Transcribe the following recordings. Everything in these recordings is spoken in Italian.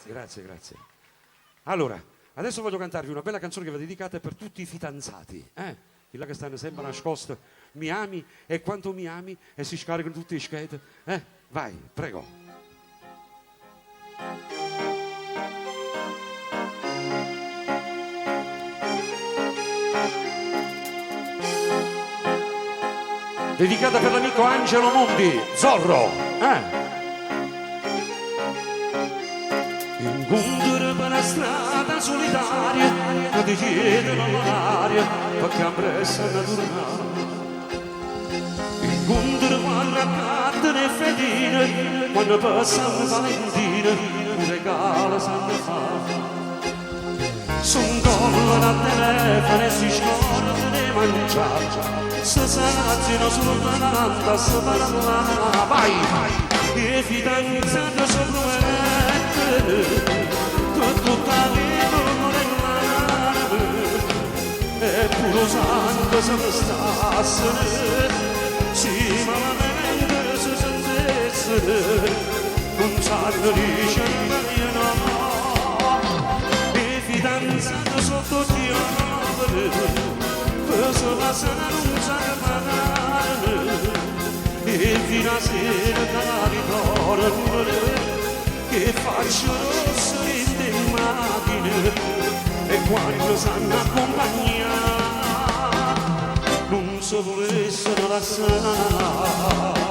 Grazie, grazie. Allora, adesso voglio cantarvi una bella canzone che va dedicata per tutti i fidanzati, Chi là che stanno sempre nascosti. Mi ami e quanto mi ami e si scaricano tutti i skate, Vai, prego. Dedicata per l'amico Angelo Mondi, Zorro, Incontrare per la strada solitaria che ti chiedono l'aria perché appresso è naturale. Incontrare quando accadono e fedine quando passano Valentina un regalo sanno fare. Son collo da telefono e si scordano di mangiare, si saziano sulla landa, si parla, vai! E fidanzate sopra tutta la vita morellare e pure santo se ne stassene si malamente si sentessene non sanno dicere no e fidanzate sotto chiave per se passare non sa parlare e fino a sera da ritorno che faccio rosso in macchine e quando sanno accompagnare non si volessero lasciare.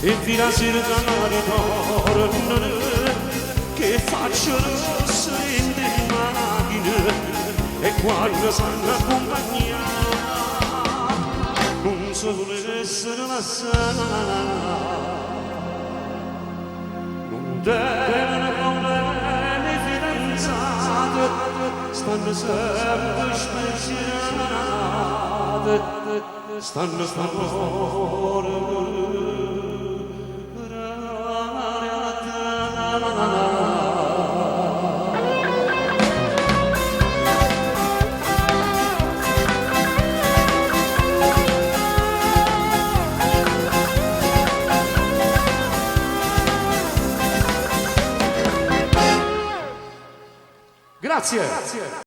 E fino a sera da ritorno che faccio rosso in macchine e quando sanno accompagnare non si volessero lasciare. Non devono problemi fidanzate, stanno sempre speciate, stanno fuori. Grazie.